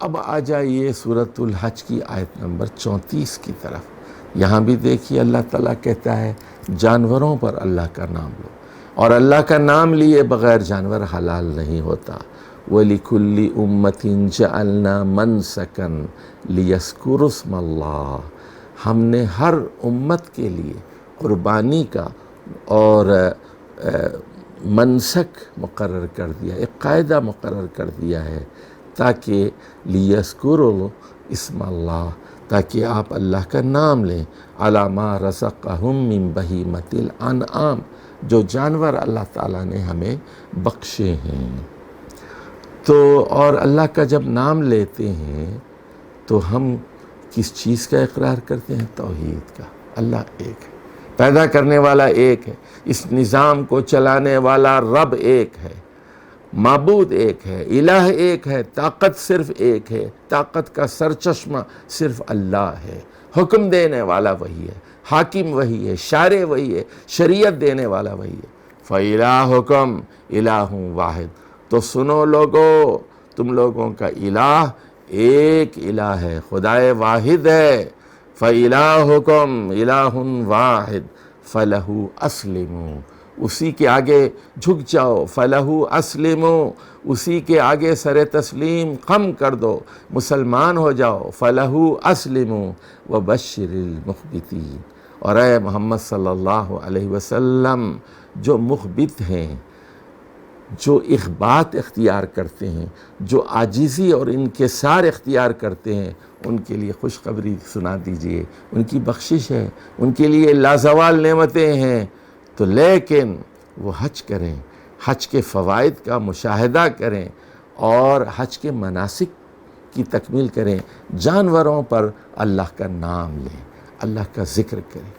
اب آ جائیے سورۃ الحج کی آیت نمبر 34 کی طرف۔ یہاں بھی دیکھیے اللہ تعالیٰ کہتا ہے جانوروں پر اللہ کا نام لو، اور اللہ کا نام لیے بغیر جانور حلال نہیں ہوتا۔ وَلِكُلِّ أُمَّةٍ جَعَلْنَا مَنْسَكًا لِيَذْكُرُوا اسْمَ اللَّهِ، ہم نے ہر امت کے لیے قربانی کا اور منسک مقرر کر دیا، ایک قاعدہ مقرر کر دیا ہے، تاکہ لِيَذْكُرُوا اسْمَ اللَّهِ، تاکہ آپ اللہ کا نام لیں، عَلَى مَا رَزَقَهُم مِّن بَهِیمَةِ الْأَنْعَامِ، جو جانور اللہ تعالیٰ نے ہمیں بخشے ہیں۔ تو اور اللہ کا جب نام لیتے ہیں تو ہم کس چیز کا اقرار کرتے ہیں؟ توحید کا۔ اللہ ایک ہے، پیدا کرنے والا ایک ہے، اس نظام کو چلانے والا رب ایک ہے، معبود ایک ہے، الہ ایک ہے، طاقت صرف ایک ہے، طاقت کا سرچشمہ صرف اللہ ہے، حکم دینے والا وہی ہے، حاکم وہی ہے، شارع وہی ہے، شریعت دینے والا وہی ہے۔ فَإِلَٰهُكُمْ إِلَٰهٌ وَاحِدٌ، تو سنو لوگو، تم لوگوں کا الہ ایک الہ ہے، خدائے واحد ہے۔ فَإِلَٰهُكُمْ إِلَٰهٌ وَاحِدٌ فَلَهُ أَسْلِمُوا، اسی کے آگے جھک جاؤ، فَلَهُ أَسْلِمُوا، اسی کے آگے سر تسلیم خم کر دو، مسلمان ہو جاؤ۔ فَلَهُ أَسْلِمُوا وَبَشِّرِ الْمُخْبِتِينَ، اور اے محمد صلی اللہ علیہ وسلم جو مخبت ہیں، جو اخبات اختیار کرتے ہیں، جو عاجزی اور انکسار اختیار کرتے ہیں، ان کے لیے خوشخبری سنا دیجئے، ان کی بخشش ہے، ان کے لیے لازوال نعمتیں ہیں۔ تو لیکن وہ حج کریں، حج کے فوائد کا مشاہدہ کریں اور حج کے مناسک کی تکمیل کریں، جانوروں پر اللہ کا نام لیں، اللہ کا ذکر کریں۔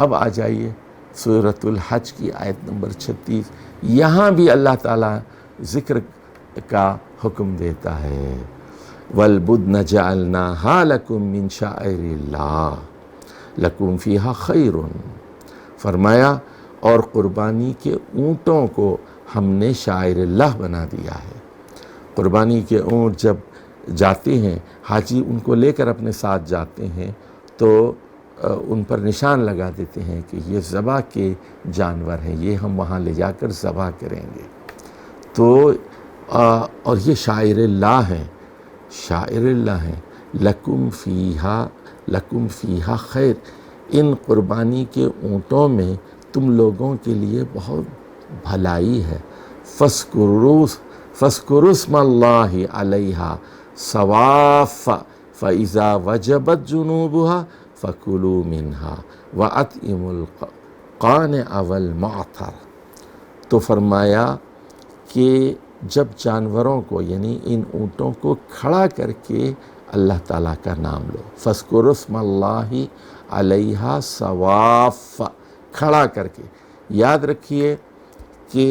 اب آ جائیے سورۃ الحج کی آیت نمبر 36، یہاں بھی اللہ تعالیٰ ذکر کا حکم دیتا ہے۔ وَالْبُدْنَ جَعَلْنَاهَا لَكُم مِّن شَعَائِرِ اللَّهِ لَكُمْ فِيهَا خَيْرٌ، فرمایا اور قربانی کے اونٹوں کو ہم نے شاعر اللہ بنا دیا ہے۔ قربانی کے اونٹ جب جاتے ہیں، حاجی ان کو لے کر اپنے ساتھ جاتے ہیں تو ان پر نشان لگا دیتے ہیں کہ یہ ذبح کے جانور ہیں، یہ ہم وہاں لے جا کر ذبح کریں گے۔ تو اور یہ شاعر اللہ ہیں، شاعر اللہ ہیں۔ لکم فیہا خیر، ان قربانی کے اونٹوں میں تم لوگوں کے لیے بہت بھلائی ہے۔ فَاذْكُرُوا اسْمَ اللَّهِ عَلَيْهَا صَوَافَّ فَإِذَا وَجَبَتْ جُنُوبُهَا فَكُلُوا مِنْهَا وَأَطْعِمُوا الْقَانِعَ وَالْمُعْتَرَ، تو فرمایا کہ جب جانوروں کو یعنی ان اونٹوں کو کھڑا کر کے اللہ تعالیٰ کا نام لو، فَاذْكُرُوا اسْمَ اللَّهِ عَلَيْهَا صَوَافَّ، کھڑا کر کے۔ یاد رکھیے کہ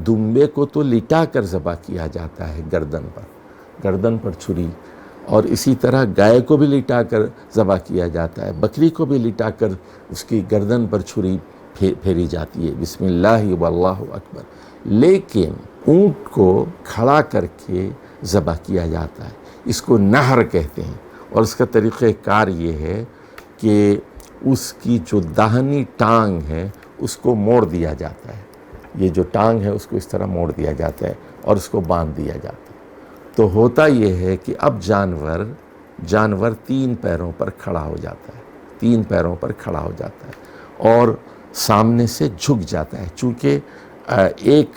دمبے کو تو لٹا کر ذبح کیا جاتا ہے، گردن پر چھری، اور اسی طرح گائے کو بھی لٹا کر ذبح کیا جاتا ہے، بکری کو بھی لٹا کر اس کی گردن پر چھری پھیری جاتی ہے، بسم اللہ واللہ اکبر۔ لیکن اونٹ کو کھڑا کر کے ذبح کیا جاتا ہے، اس کو نہر کہتے ہیں، اور اس کا طریقہ کار یہ ہے کہ اس کی جو داہنی ٹانگ ہے اس کو موڑ دیا جاتا ہے، یہ جو ٹانگ ہے اس کو اس طرح موڑ دیا جاتا ہے اور اس کو باندھ دیا جاتا ہے۔ تو ہوتا یہ ہے کہ اب جانور 3 پیروں پر کھڑا ہو جاتا ہے، 3 پیروں پر کھڑا ہو جاتا ہے اور سامنے سے جھک جاتا ہے، چونکہ ایک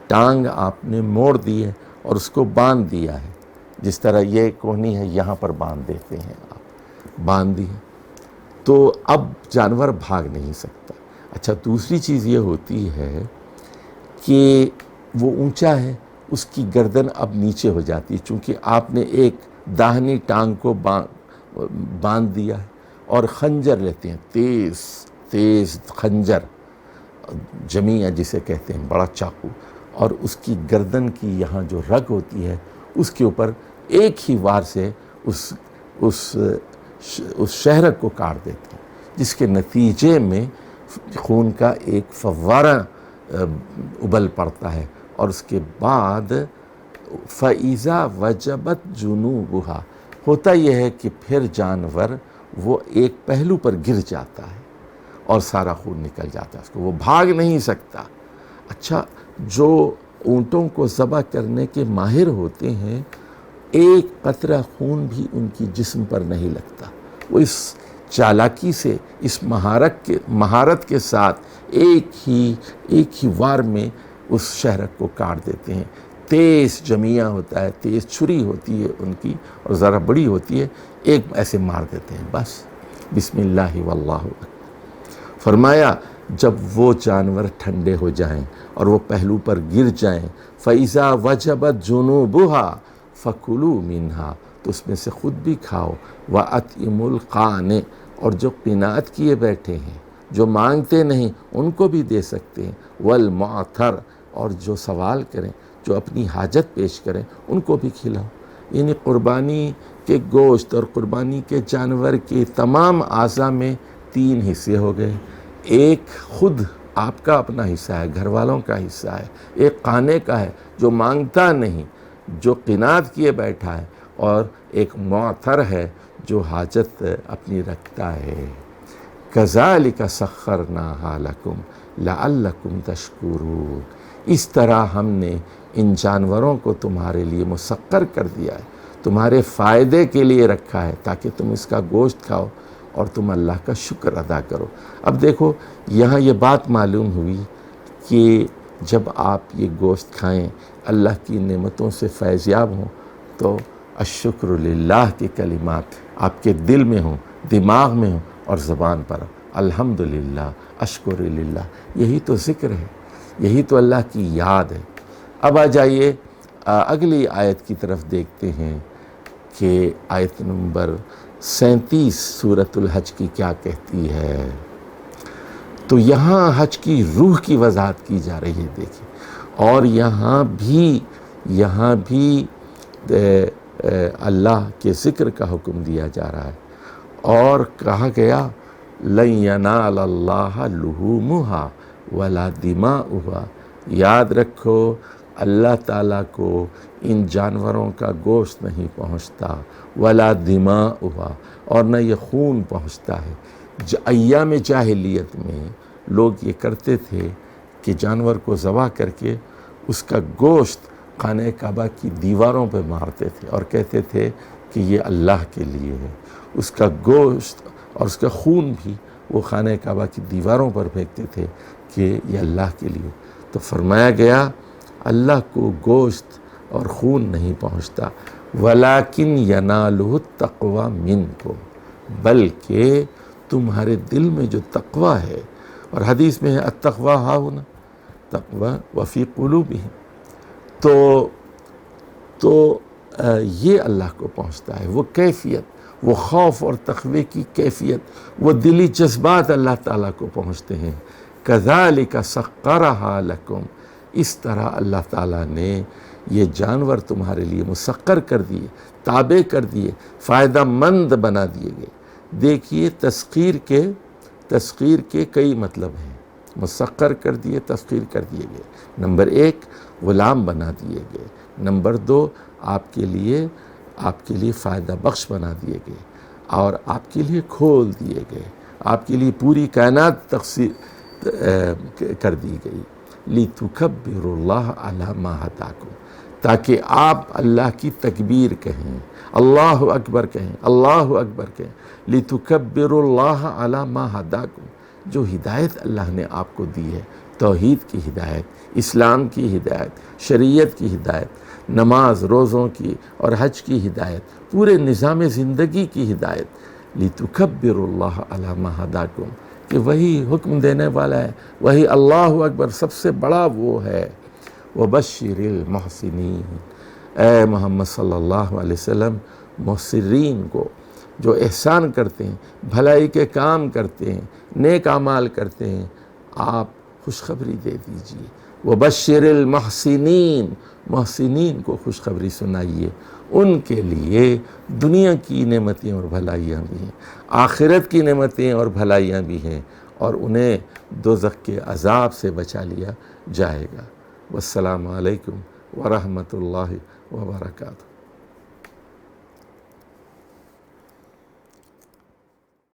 ٹانگ آپ نے موڑ دی ہے اور اس کو باندھ دیا ہے، جس طرح یہ کوہنی ہے یہاں پر باندھ دیتے ہیں آپ، باندھ دی ہے، تو اب جانور بھاگ نہیں سکتا۔ اچھا، دوسری چیز یہ ہوتی ہے کہ وہ اونچا ہے، اس کی گردن اب نیچے ہو جاتی ہے، چونکہ آپ نے ایک داہنی ٹانگ کو باندھ دیا ہے، اور خنجر لیتے ہیں، تیز خنجر، جمیع جسے کہتے ہیں، بڑا چاقو، اور اس کی گردن کی یہاں جو رگ ہوتی ہے اس کے اوپر ایک ہی وار سے اس شہرک کو کاٹ دیتے ہیں، جس کے نتیجے میں خون کا ایک فوارہ ابل پڑتا ہے، اور اس کے بعد فَإِذَا وَجَبَتْ جُنُوبُهَا، ہوتا یہ ہے کہ پھر جانور وہ ایک پہلو پر گر جاتا ہے اور سارا خون نکل جاتا ہے اس کو، وہ بھاگ نہیں سکتا۔ اچھا، جو اونٹوں کو ذبح کرنے کے ماہر ہوتے ہیں، ایک قطرہ خون بھی ان کی جسم پر نہیں لگتا، وہ اس چالاکی سے، اس مہارت کے ساتھ ایک ہی وار میں اس شہرک کو کاٹ دیتے ہیں۔ تیز جمیہ ہوتا ہے، تیز چھری ہوتی ہے ان کی، اور ذرا بڑی ہوتی ہے، ایک ایسے مار دیتے ہیں، بس بسم اللہ واللہ اکبر۔ فرمایا جب وہ جانور ٹھنڈے ہو جائیں اور وہ پہلو پر گر جائیں، فَإِذَا وَجَبَتْ جُنُوبُهَا فَكُلُوا مِنْهَا، تو اس میں سے خود بھی کھاؤ، وَأَطْعِمُوا الْقَانِعَ، اور جو قناعت کیے بیٹھے ہیں، جو مانگتے نہیں ان کو بھی دے سکتے ہیں، وَالْمُعْتَرَ، اور جو سوال کریں، جو اپنی حاجت پیش کریں ان کو بھی کھلاؤ۔ یعنی قربانی کے گوشت اور قربانی کے جانور کے تمام اعضاء میں 3 حصے ہو گئے، ایک خود آپ کا اپنا حصہ ہے، گھر والوں کا حصہ ہے، ایک قانے کا ہے جو مانگتا نہیں، جو قناعت کیے بیٹھا ہے، اور ایک معتر ہے جو حاجت اپنی رکھتا ہے۔ کذالک سخرناہا لکم لعلکم تشکرون، اس طرح ہم نے ان جانوروں کو تمہارے لیے مسخر کر دیا ہے، تمہارے فائدے کے لیے رکھا ہے، تاکہ تم اس کا گوشت کھاؤ اور تم اللہ کا شکر ادا کرو۔ اب دیکھو یہاں یہ بات معلوم ہوئی کہ جب آپ یہ گوشت کھائیں، اللہ کی نعمتوں سے فیضیاب ہوں، تو الشکر للہ کے کلمات آپ کے دل میں ہوں، دماغ میں ہوں اور زبان پر ہوں، الحمدللہ، اشکر للہ، یہی تو ذکر ہے، یہی تو اللہ کی یاد ہے۔ اب آ جائیے اگلی آیت کی طرف دیکھتے ہیں کہ آیت نمبر 37 سورۃ الحج کی کیا کہتی ہے۔ تو یہاں حج کی روح کی وضاحت کی جا رہی ہے، دیکھیں، اور یہاں بھی اللہ کے ذکر کا حکم دیا جا رہا ہے، اور کہا گیا لَن يَنَالَ اللَّهَ لُحُومُهَا وَلَا دِمَاؤُهَا، یاد رکھو اللہ تعالیٰ کو ان جانوروں کا گوشت نہیں پہنچتا، وَلَا دِمَاؤُهَا، اور نہ یہ خون پہنچتا ہے۔ ایام جاہلیت میں لوگ یہ کرتے تھے کہ جانور کو ذبح کر کے اس کا گوشت خانہ کعبہ کی دیواروں پہ مارتے تھے اور کہتے تھے کہ یہ اللہ کے لیے ہے، اس کا گوشت اور اس کا خون بھی وہ خانہ کعبہ کی دیواروں پر پھینکتے تھے کہ یہ اللہ کے لیے۔ تو فرمایا گیا اللہ کو گوشت اور خون نہیں پہنچتا، وَلَٰكِنْ يَنَالُهُ التَّقْوَىٰ مِنْكُمْ، بلکہ تمہارے دل میں جو تقویٰ ہے، اور حدیث میں ہے التقویٰ ہاہنا، تقویٰ وفی قلوبہم، تو یہ اللہ کو پہنچتا ہے، وہ کیفیت، وہ خوف اور تقوی کی کیفیت، وہ دلی جذبات اللہ تعالیٰ کو پہنچتے ہیں۔ کذالک سخرھا لکم، اس طرح اللہ تعالیٰ نے یہ جانور تمہارے لیے مسخر کر دیے، تابع کر دیے، فائدہ مند بنا دیے گئے۔ دیکھیے تسخیر کے کئی مطلب ہیں، مسخر کر دیے، تسخیر کر دیے گئے۔ نمبر 1 غلام بنا دیے گئے، نمبر 2 آپ کے لیے فائدہ بخش بنا دیے گئے، اور آپ کے لیے کھول دیے گئے، آپ کے لیے پوری کائنات تقسیم کر دی گئی۔ لِتُكَبِّرُوا اللَّهَ عَلَىٰ مَا هَدَاكُمْ، تاکہ آپ اللہ کی تکبیر کہیں، اللہ اکبر کہیں، اللہ اکبر کہیں۔ لِتُكَبِّرُوا اللَّهَ عَلَىٰ مَا هَدَاكُمْ، جو ہدایت اللہ نے آپ کو دی ہے، توحید کی ہدایت، اسلام کی ہدایت، شریعت کی ہدایت، نماز روزوں کی اور حج کی ہدایت، پورے نظام زندگی کی ہدایت۔ لِتُكَبِّرُوا اللَّهَ عَلَىٰ مَا هَدَاكُمْ، کہ وہی حکم دینے والا ہے، وہی اللہ اکبر سب سے بڑا وہ ہے۔ وَبَشِّرِ الْمُحْسِنِينَ، اے محمد صلی اللہ علیہ وسلم محسنین کو، جو احسان کرتے ہیں، بھلائی کے کام کرتے ہیں، نیک اعمال کرتے ہیں، آپ خوشخبری دے دیجئے۔ وَبَشِّرِ الْمُحْسِنِينَ، محسنین کو خوشخبری سنائیے، ان کے لیے دنیا کی نعمتیں اور بھلائیاں بھی ہیں، آخرت کی نعمتیں اور بھلائیاں بھی ہیں، اور انہیں دوزخ کے عذاب سے بچا لیا جائے گا۔ والسلام علیکم ورحمۃ اللہ وبرکاتہ۔